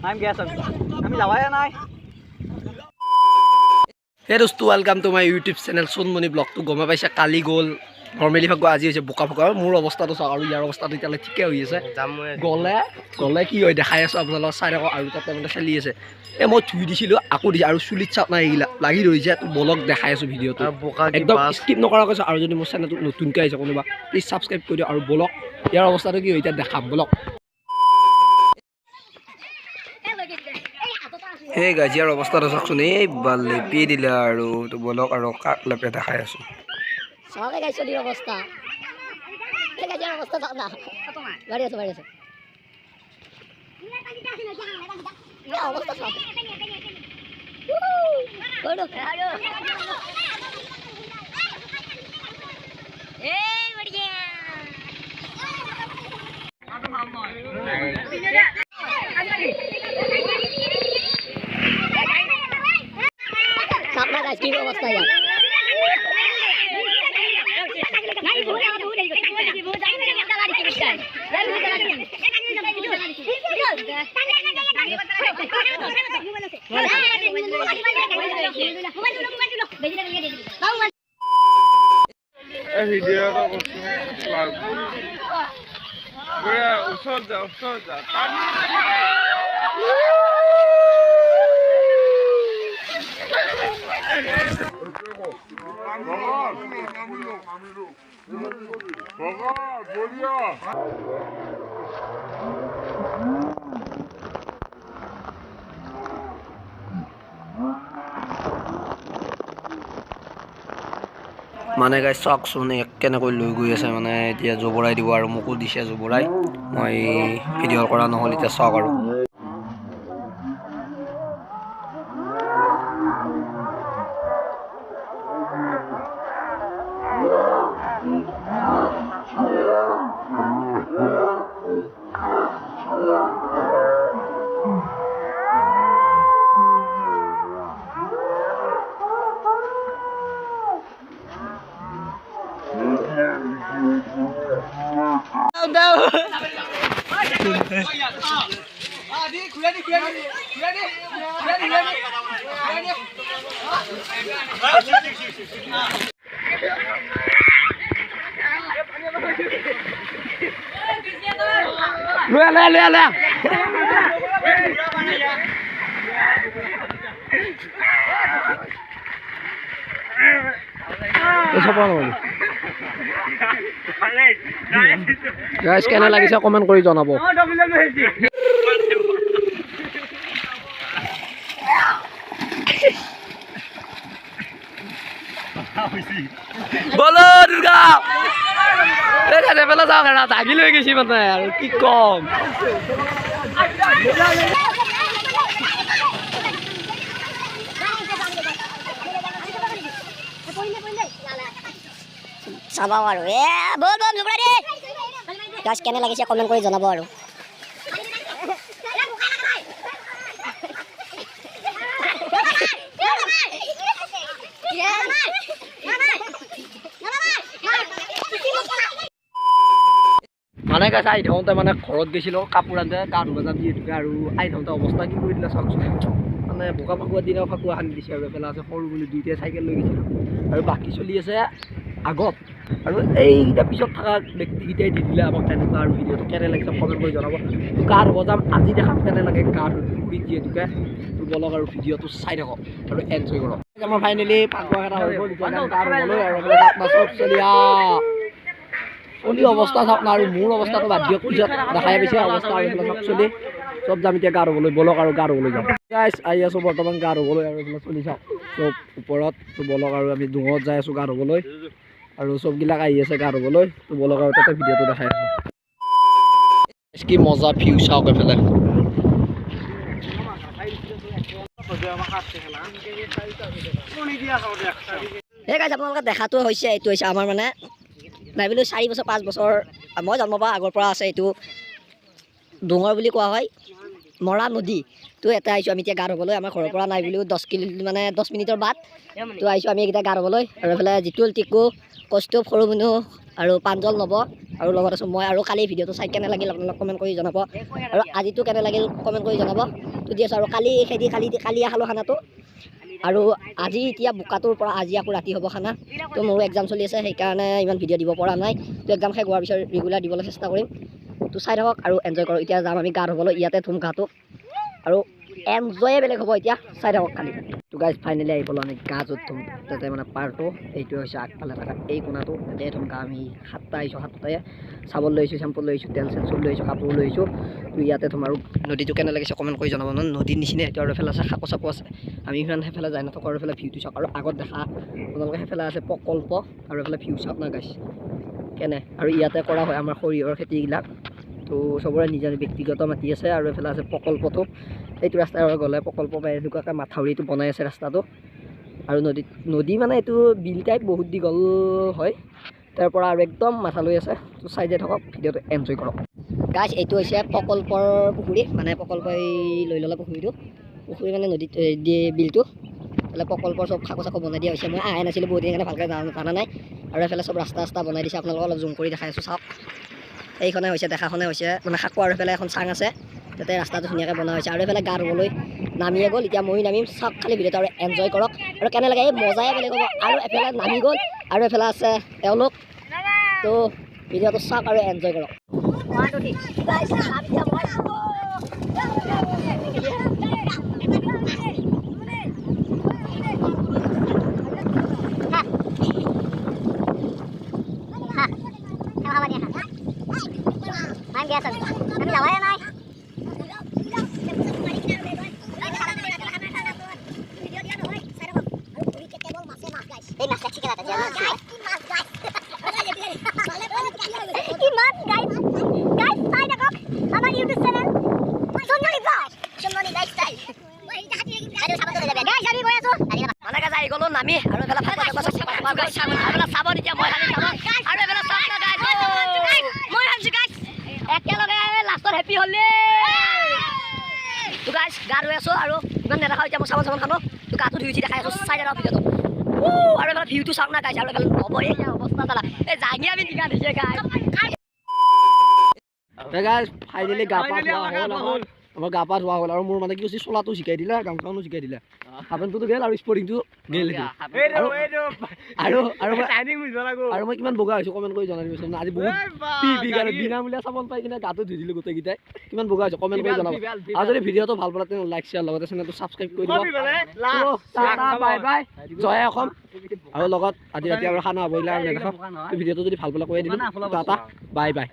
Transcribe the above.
I'm gas. আমি যাবাই নাই। Hey dostu, welcome to my YouTube channel Sonmoni Blog. To goma paisa kali gol normally ভাগো আজি হৈছে বোকা বোকা মোৰ অৱস্থাটো চাওক আৰু ইয়াৰ অৱস্থাটো এতিয়া ঠিকে হৈ আছে গলে কি হয় দেখাই আছো আপোনালোকক চাই থাকক আৰু তাতে মানে খেলি আছে এ মই ধুই দিছিলো আকৌ দিছে আৰু চুলিত চাপ নাই এইগিলা লাগি ৰৈছে বলক দেখাই আছো ভিডিঅ'টো একদম স্কিপ নকৰা কৈছো আৰু যদি মোৰ চেনেলটো নতুনকৈ আহিছে কোনোবা প্লিজ সাবস্ক্ৰাইব কৰি দিও আৰু বলক ইয়াৰ অৱস্থাটো কি হয় এতিয়া দেখাম বলক হে গাজিয়াৰ অৱস্থাটো চাওকচোন এই বালে পি দিলে আৰু তো বলক আৰু কাক লেপে দেখাই আছো সবাই গাইছো দি অবস্থা এই গাজিয়ার অবস্থা দাও না বাড়ি আছে এই অবস্থা সব ওড়ো এই বড়িয়া সামনে গাছ কি অবস্থা यार মানে গাই চাওকচোন কেনেকৈ লৈ গৈ আছে মানে এতিয়া জবৰাই দিব আৰু মোকো দিছে জবৰাই মই ভিডিঅ' কৰা নহ'ল এতিয়া চাওক আৰু লৈ গাইজ কেনে লাগিছে কমেণ্ট কৰি জনাব বলো দুৰ্গা পেলা যাওক দাগি লৈ গৈছি মানে আৰু কি কম চাবাও আৰু এ বল বল লুকৰা দে গাছ কেনে লাগিছে কমেন্ট কৰি জনাব আৰু মানে গাছ আহি থাকোঁতে মানে ঘৰত গৈছিলোঁ কাপোৰ আনতে গা ধুব যাম যিহেতুকে আৰু আহি থাকোঁতে অৱস্থা কি কৰি দিলে চাওকচোন মানে বোকা ফাকুৱাৰ দিনা ফাকুৱা সানি দিছে আৰু এফালে আছে সৰু বুলি দুইটাই চাইকেল লৈ গৈছিলোঁ আৰু বাকী চলি আছে আগত আৰু এইকেইটা পিছত থকা ব্যক্তিকেইটাই দি দিলে আমাক তেনেকুৱা আৰু ভিডিঅ'টো কেনে লাগিছে কমেণ্ট কৰি জনাব গা ধুব যাম আজি দেখাম কেনে লাগে গা ধুই যিহেতুকে বলক আৰু ভিডিঅ'টো চাই থাকক আৰু এনজয় কৰক আমাৰ ফাইনেলি ফাকুৱা এটা হৈ গ'ল আৰু চলি অৱস্থা চাওক না আৰু মোৰ অৱস্থাটো বাদ দিয়ক পিছত দেখাই পাইছে অৱস্থা আৰু এইফালে চাওক চলি চব যাম এতিয়া গা ধুবলৈ বলক আৰু গা ধুবলৈ যাম গাইজ আহি আছোঁ বৰ্তমান গা ধুবলৈ আৰু এইফালে চলি চাওক চব ওপৰত তো বলক আৰু আমি ডুঙত যাই আছোঁ গা ধুবলৈ আৰু চববিলাক আহি আছে গা ধুবলৈ তো বলক আৰু তাতে ভিডিঅ'টো দেখাই আছোঁ কি মজা ভিউ চাওক এইফালে এই গাইজ আপোনালোকে দেখাটো হৈছে এইটো হৈছে আমাৰ মানে ভাবিলোঁ 4 বছৰ 5 বছৰ মই জন্ম পৰা আগৰ পৰা আছে এইটো ডোঙৰ বুলি কোৱা হয় মৰা নদী তো এটা আহিছোঁ আমি এতিয়া গা ধুবলৈ আমাৰ ঘৰৰ পৰা নাই বুলিও 10 মিনিটৰ বাট তো আহিছোঁ আমি এইকেইটা গা ধুবলৈ আৰু এইফালে জিতুল টিকু কষ্টুপ সৰু মুনু আৰু প্ৰাঞ্জল নৱ আৰু লগত আছোঁ মই। আৰু কালি ভিডিঅ'টো চাই কেনে লাগিল আপোনালোক কমেণ্ট কৰি জনাব, আৰু আজিতো কেনে লাগিল কমেণ্ট কৰি জনাব। তো দি আছোঁ আৰু কালি খালোঁ খানাটো, আৰু আজি এতিয়া বোকাটোৰ পৰা আজি আকৌ ৰাতি হ'ব খানা। তো মোৰো এক্সাম চলি আছে, সেইকাৰণে ইমান ভিডিঅ' দিব পৰা নাই। তো এক্সাম শেষ হোৱাৰ পিছত ৰেগুলাৰ দিবলৈ চেষ্টা কৰিম। তো চাই থাকক আৰু এনজয় কৰক। এতিয়া যাম আমি গা ধুবলৈ, ইয়াতে ধুম গাটো, আৰু এনজয়ে বেলেগ হ'ব। এতিয়া চাই থাকক খালি। তো গাইজ ফাইনেলি আহি পালোঁ আমি গা য'ত ধুম, তাতে মানে পাৰটো এইটোৱে হৈছে আগফালে থকা এই কোণাটো, তাতে ধুম গা। আমি 7টা আহিছোঁ, 7টাই চাবোন লৈ আহিছোঁ, চেম্পু লৈ আহিছোঁ, তেল চেল চব লৈ আহিছোঁ, কাপোৰ লৈ আহিছোঁ। তো ইয়াতে ধুম। আৰু নদীটো কেনে লাগিছে কমেণ্ট কৰি জনাব। নদীৰ নিচিনা সেইটো, আৰু এইফালে আছে সাঁকো চাপো আছে। আমি ইমান সেইফালে যাই নাথাকোঁ, আৰু এইফালে ভিউটো চাওক। আৰু আগত দেখা আপোনালোকে সেইফালে আছে প্ৰকল্প, আৰু এইফালে ভিউ চাওক না গাইজ কেনে। আৰু ইয়াতে কৰা হয় আমাৰ সৰিয়হৰ খেতিবিলাক। তো চবৰে নিজৰ ব্যক্তিগত মাটি আছে, আৰু এইফালে আছে প্ৰকল্পটো। এইটো ৰাস্তাৰ গ'লে প্ৰকল্প পায়, এনেকুৱাকৈ মাথাউৰিটো বনাই আছে ৰাস্তাটো। আৰু নদী মানে এইটো বিল টাইপ, বহুত দীঘল হয়। তাৰ পৰা আৰু একদম মাথা লৈ আছে। তো চাই যাই থাকক, ভিডিঅ'টো এনজয় কৰক গাইজ। এইটো হৈছে প্ৰকল্পৰ পুখুৰী, মানে প্ৰকল্পই লৈ ল'লে পুখুৰী মানে নদীত বিলটো। এইফালে প্ৰকল্পৰ চব খাকো চাকো বনাই দিয়া হৈছে। মই আহে নাছিলোঁ বহুত দিন, কাৰণে ভালকৈ জানা নাই। আৰু এইফালে চব ৰাস্তা বনাই দিছে, আপোনালোকক অলপ জুম কৰি দেখাই আছোঁ চাওক। এইখনে হৈছে দেখাখনে হৈছে মানে খাকো, আৰু এইফালে এখন চাং আছে, তাতে ৰাস্তাটো ধুনীয়াকৈ বনোৱা হৈছে। আৰু এইফালে গা ধুবলৈ নামিয়ে গ'ল, এতিয়া ময়ো নামিম। চাওক খালি ভিডিঅ'টো আৰু এনজয় কৰক, আৰু কেনে লাগে এই মজাই বেলেগ হ'ব। আৰু এফালে নামি গ'ল, আৰু এইফালে আছে তেওঁলোক। তো ভিডিঅ'টো চাওক আৰু এনজয় কৰক। নামি আৰু চাব এতিয়া মই একেলগে লাষ্টত হেপী হ'লে। তো গাইজ গা ধুই আছোঁ, আৰু ইমান নেদেখাওঁ এতিয়া মই চাবোন খালোঁ। তো গাটো ধুই উঠি দেখাই আছোঁ, চাই থাকক ভিডিঅ'টো। আৰু এইফালে ভিউটো চাওক না গাইজ। আৰু এইফালে নবই অৱস্থা চালা, এই জাঙি আমি নিগা দিছে গাইজ। ফাইনেলি গা পা ধোৱা হ'ল, আমাৰ গা পা ধোৱা হ'ল। আৰু মোৰ মানে কি হৈছে, চোলাটো শিকাই দিলে, গামখানো শিকাই দিলে, হাফেনটো গেল, আৰু স্পৰ্টিংটো গেল। আৰু মই কিমান বগা হৈছোঁ কমেণ্ট কৰি জনাই দিবচোন। আজি বহুত বিনামূলীয়া চাবোন পাই কিনে গাটো ধুই দিলোঁ গোটেইকেইটাই। কিমান বগা হৈছোঁ কমেণ্ট কৰি জনাব। আৰু যদি ভিডিঅ'টো ভাল পালে তেনেহ'লে লাইক শ্বেয়াৰ, লগতে চেনেলটো ছাবস্ক্ৰাইব কৰি দিব। বাই বাই, জয় অসম। আৰু লগত আজি ৰাতি আৰু খানা হ'ব, আৰু নেদেখাওঁ। ভিডিঅ'টো যদি ভাল পালে কৈ দিলোঁ, টাটা বাই বাই।